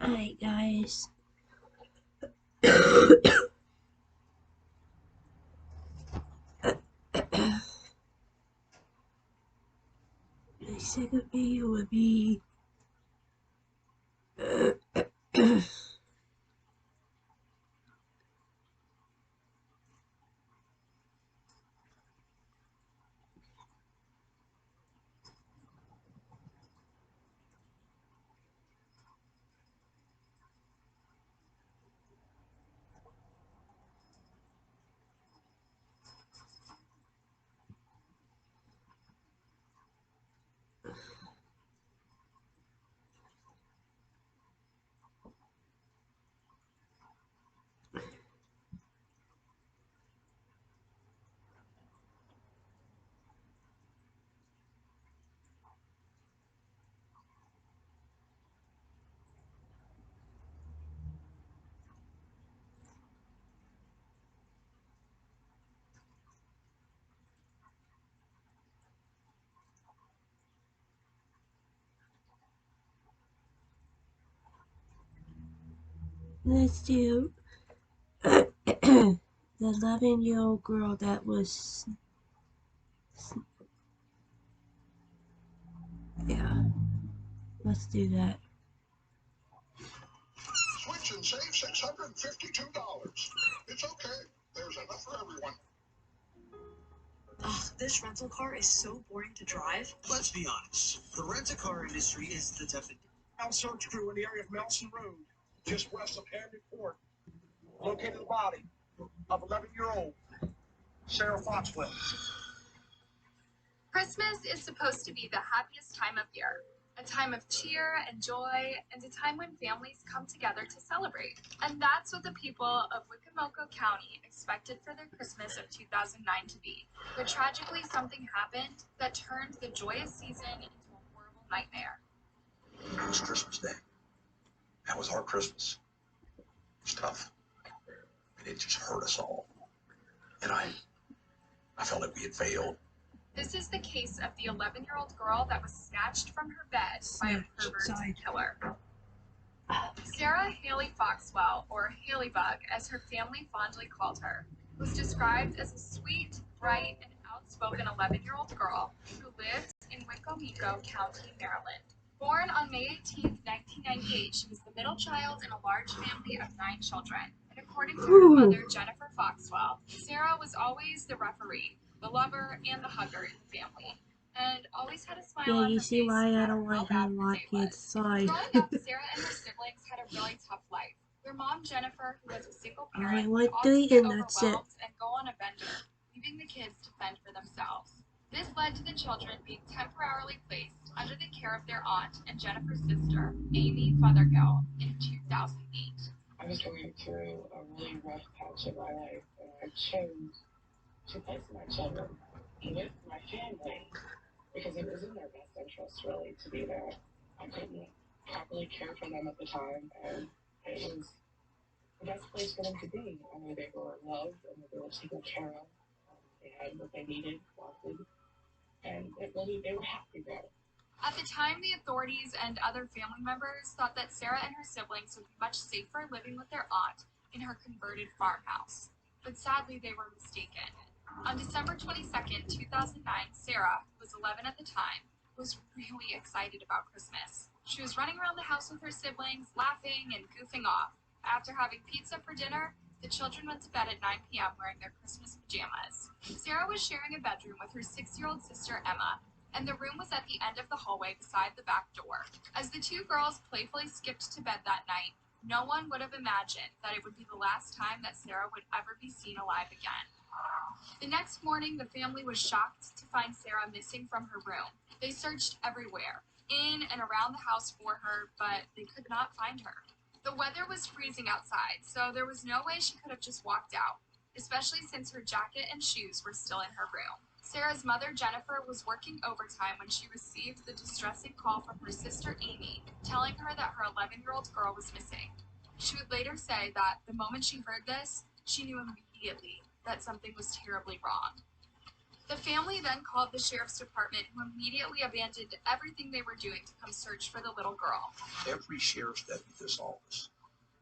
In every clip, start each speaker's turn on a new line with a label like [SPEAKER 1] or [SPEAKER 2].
[SPEAKER 1] Alright, guys. The second video would be let's do the 11-year-old girl that was, yeah, let's do that.
[SPEAKER 2] Switch and save $652. It's okay. There's enough for everyone.
[SPEAKER 3] Ugh, this rental car is so boring to drive.
[SPEAKER 4] Let's be honest. The rent-a-car industry is the definition.
[SPEAKER 5] Our search crew in the area of Melson Road, just west of Hampton Court, located the body of 11-year-old Sarah Foxwell.
[SPEAKER 6] Christmas is supposed to be the happiest time of year, a time of cheer and joy, and a time when families come together to celebrate. And that's what the people of Wicomoco County expected for their Christmas of 2009 to be. But tragically, something happened that turned the joyous season into a horrible nightmare.
[SPEAKER 2] It was Christmas Day. That was our Christmas. It was tough. And it just hurt us all. And I felt like we had failed.
[SPEAKER 6] This is the case of the 11-year-old girl that was snatched from her bed by a pervert killer. Sarah Haley Foxwell, or Haley Bug, as her family fondly called her, was described as a sweet, bright, and outspoken 11-year-old girl who lived in Wicomico County, Maryland. Born on May 18, 1998, she was the middle child in a large family of 9 children. And according to her mother, Jennifer Foxwell, Sarah was always the referee, the lover, and the hugger in the family, and always had a smile on her face.
[SPEAKER 1] Yeah, you see why I don't like having my kids side.
[SPEAKER 6] Growing up, Sarah and her siblings had a really tough life. Their mom, Jennifer, who was a single parent, would often get overwhelmed and go on a bender, leaving the kids to fend for themselves. This led to the children being temporarily placed under the care of their aunt and Jennifer's sister, Amy Fothergill, in 2008.
[SPEAKER 7] I was going through a really rough patch in my life, and I chose to place my children with my family because it was in their best interest, really, to be there. I couldn't properly care for them at the time, and it was the best place for them to be. I knew they were loved and they were taken care of. They had what they needed, wanted, and they were happy there.
[SPEAKER 6] At the time, the authorities and other family members thought that Sarah and her siblings would be much safer living with their aunt in her converted farmhouse. But sadly, they were mistaken. On December 22nd, 2009, Sarah, who was 11 at the time, was really excited about Christmas. She was running around the house with her siblings, laughing and goofing off. After having pizza for dinner, the children went to bed at 9 p.m. wearing their Christmas pajamas. Sarah was sharing a bedroom with her 6-year-old sister, Emma, and the room was at the end of the hallway beside the back door. As the 2 girls playfully skipped to bed that night, no one would have imagined that it would be the last time that Sarah would ever be seen alive again. The next morning, the family was shocked to find Sarah missing from her room. They searched everywhere, in and around the house for her, but they could not find her. The weather was freezing outside, so there was no way she could have just walked out, especially since her jacket and shoes were still in her room. Sarah's mother, Jennifer, was working overtime when she received the distressing call from her sister, Amy, telling her that her 11-year-old girl was missing. She would later say that the moment she heard this, she knew immediately that something was terribly wrong. The family then called the sheriff's department, who immediately abandoned everything they were doing to come search for the little girl.
[SPEAKER 2] Every sheriff's deputy at this office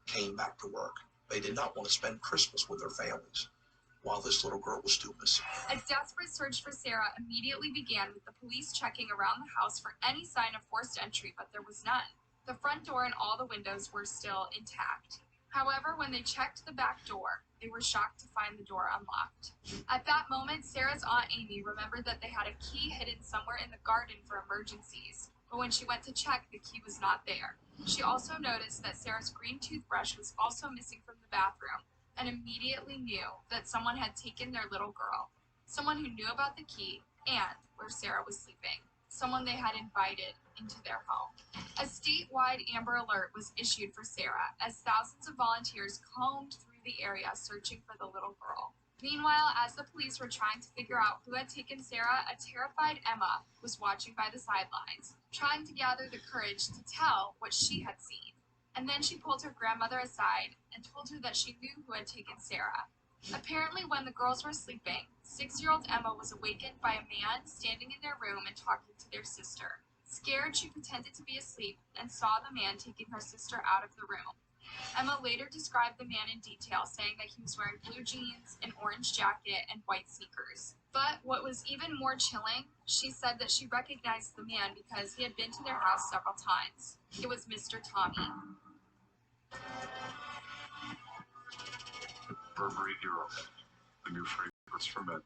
[SPEAKER 2] came back to work. They did not want to spend Christmas with their families while this little girl was still missing.
[SPEAKER 6] A desperate search for Sarah immediately began, with the police checking around the house for any sign of forced entry, but there was none. The front door and all the windows were still intact. However, when they checked the back door, they were shocked to find the door unlocked. At that moment, Sarah's Aunt Amy remembered that they had a key hidden somewhere in the garden for emergencies, but when she went to check, the key was not there. She also noticed that Sarah's green toothbrush was also missing from the bathroom, and immediately knew that someone had taken their little girl, someone who knew about the key and where Sarah was sleeping, someone they had invited into their home. A statewide Amber Alert was issued for Sarah as thousands of volunteers combed through the area searching for the little girl. Meanwhile, as the police were trying to figure out who had taken Sarah, a terrified Emma was watching by the sidelines, trying to gather the courage to tell what she had seen. And then she pulled her grandmother aside and told her that she knew who had taken Sarah. Apparently, when the girls were sleeping, 6-year-old Emma was awakened by a man standing in their room and talking to their sister. Scared, she pretended to be asleep and saw the man taking her sister out of the room. Emma later described the man in detail, saying that he was wearing blue jeans, an orange jacket, and white sneakers. But what was even more chilling, she said that she recognized the man because he had been to their house several times. It was Mr. Tommy.
[SPEAKER 8] Burberry Hero, the new fragrance for men.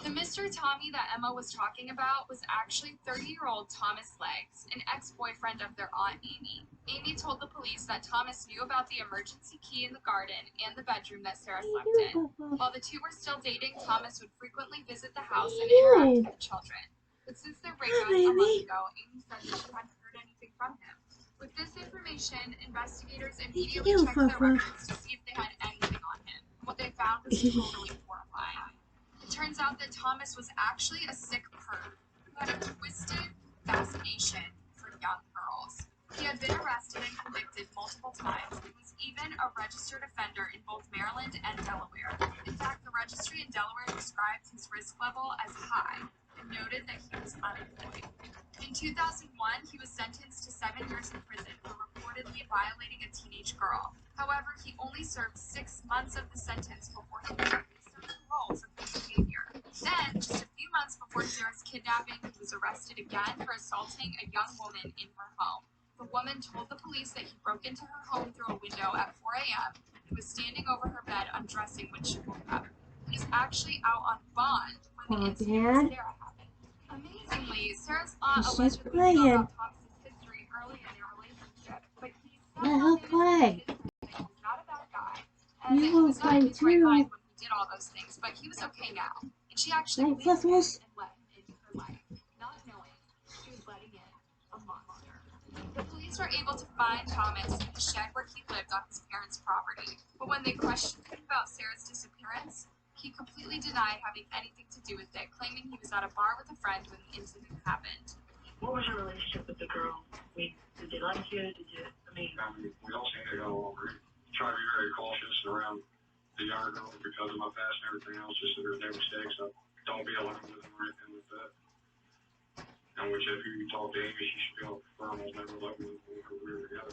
[SPEAKER 6] The Mr. Tommy that Emma was talking about was actually 30-year-old Thomas Legs, an ex-boyfriend of their Aunt Amy. Amy told the police that Thomas knew about the emergency key in the garden and the bedroom that Sarah slept in. While the two were still dating, Thomas would frequently visit the house and interact with the children. But since their breakup a month ago, Amy said that she hadn't heard anything from him. With this information, investigators immediately checked their records to see if they had anything on him. What they found was totally horrifying. It turns out that Thomas was actually a sick perv who had a twisted fascination for young girls. He had been arrested and convicted multiple times and was even a registered offender in both Maryland and Delaware. In fact, the registry in Delaware described his risk level as high and noted that he was unemployed. In 2001, he was sentenced to 7 years in prison for reportedly violating a teenage girl. However, he only served 6 months of the sentence before he was released on parole for good behavior. Then, just a few months before Sarah's kidnapping, he was arrested again for assaulting a young woman in her home. The woman told the police that he broke into her home through a window at 4 a.m. and was standing over her bed undressing when she woke up. He was actually out on bond when the incident with Sarah happened. Amazingly, Sarah's aunt allegedly knew about Thomas's history early in their relationship, but he somehow managed to convince her that he was not a bad guy, and that he was not in his right mind when he did all those things, but he was okay now. And she actually believed him and let him into her life, not knowing she was letting in a monster. The police were able to find Thomas in the shed where he lived on his parents' property, but when they questioned him about Sarah's disappearance, he completely denied having anything to do with it, claiming he was at a bar with a friend when the incident happened.
[SPEAKER 9] What was your relationship with the girl? Did you like you?
[SPEAKER 8] We all seem to get along great. Try to be very cautious around the younger girl because of my past and everything else, just so there's no mistakes. So don't be alone with them or anything like that. And which if you talk to Amy, she should be able to confirm I'll never let me when we were together.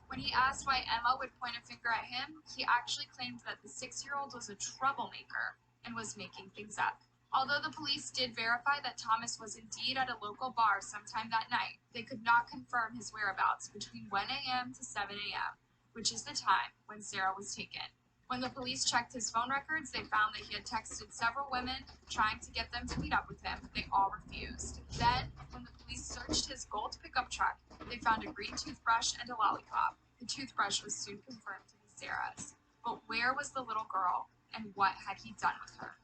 [SPEAKER 6] When he asked why Emma would point a finger at him, he actually claimed that the 6-year-old was a troublemaker and was making things up. Although the police did verify that Thomas was indeed at a local bar sometime that night, they could not confirm his whereabouts between 1 a.m. to 7 a.m., which is the time when Sarah was taken. When the police checked his phone records, they found that he had texted several women trying to get them to meet up with him, but they all refused. Then, when the police searched his gold pickup truck, they found a green toothbrush and a lollipop. The toothbrush was soon confirmed to be Sarah's. But where was the little girl, and what had he done with her?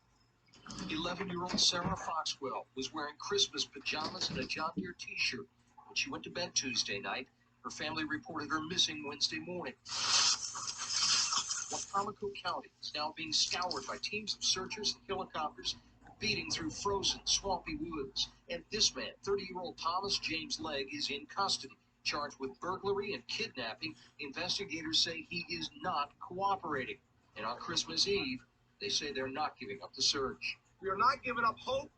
[SPEAKER 10] 11-year-old Sarah Foxwell was wearing Christmas pajamas and a John Deere t-shirt. When she went to bed Tuesday night, her family reported her missing Wednesday morning. Wacomico County is now being scoured by teams of searchers and helicopters, beating through frozen, swampy woods. And this man, 30-year-old Thomas James Legg, is in custody, charged with burglary and kidnapping. Investigators say he is not cooperating. And on Christmas Eve, they say they're not giving up the search.
[SPEAKER 5] We are not giving up hope.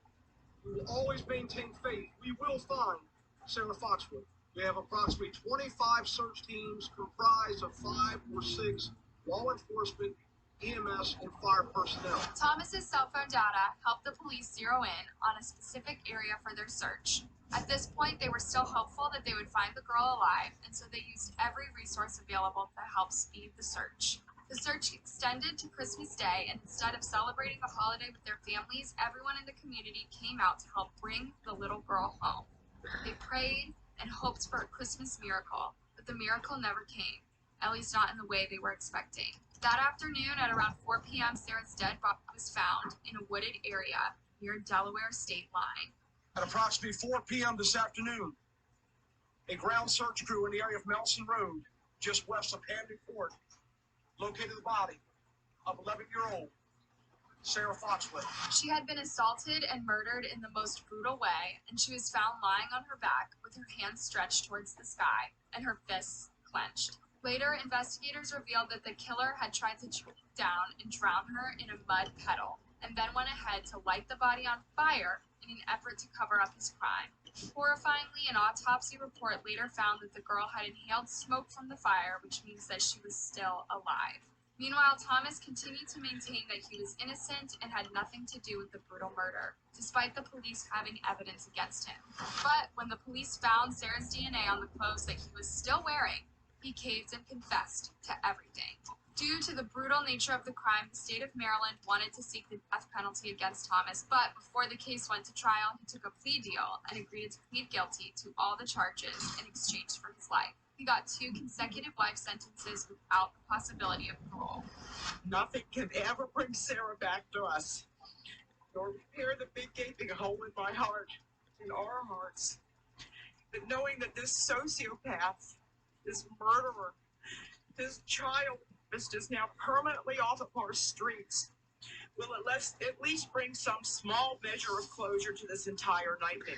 [SPEAKER 5] We will always maintain faith. We will find Sarah Foxwood. We have approximately 25 search teams comprised of 5 or 6 law enforcement, EMS, and fire personnel.
[SPEAKER 6] Thomas's cell phone data helped the police zero in on a specific area for their search. At this point, they were still hopeful that they would find the girl alive, and so they used every resource available to help speed the search. The search extended to Christmas Day, and instead of celebrating the holiday with their families, everyone in the community came out to help bring the little girl home. They prayed and hoped for a Christmas miracle, but the miracle never came, at least not in the way they were expecting. That afternoon, at around 4 p.m., Sarah's dead body was found in a wooded area near Delaware state line.
[SPEAKER 5] At approximately 4 p.m. this afternoon, a ground search crew in the area of Melson Road, just west of Hamden Court, located the body of 11-year-old Sarah Foxwood.
[SPEAKER 6] She had been assaulted and murdered in the most brutal way, and she was found lying on her back with her hands stretched towards the sky and her fists clenched. Later, investigators revealed that the killer had tried to choke her down and drown her in a mud puddle, and then went ahead to light the body on fire in an effort to cover up his crime. Horrifyingly, an autopsy report later found that the girl had inhaled smoke from the fire, which means that she was still alive. Meanwhile, Thomas continued to maintain that he was innocent and had nothing to do with the brutal murder, despite the police having evidence against him. But when the police found Sarah's DNA on the clothes that he was still wearing, he caved and confessed to everything. Due to the brutal nature of the crime, the state of Maryland wanted to seek the death penalty against Thomas, but before the case went to trial, he took a plea deal and agreed to plead guilty to all the charges in exchange for his life. He got 2 consecutive life sentences without the possibility of parole.
[SPEAKER 11] Nothing can ever bring Sarah back to us, nor repair the big gaping hole in my heart, in our hearts. But knowing that this sociopath, this murderer, this child is now permanently off of our streets, will at least bring some small measure of closure to this entire nightmare.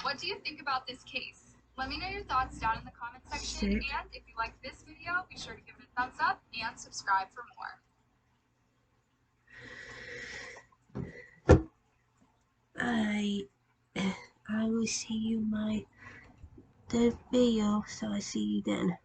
[SPEAKER 6] What do you think about this case? Let me know your thoughts down in the comment section, and if you liked this video, be sure to give it a thumbs up and subscribe for more.
[SPEAKER 1] I will see you the video, so I see you then.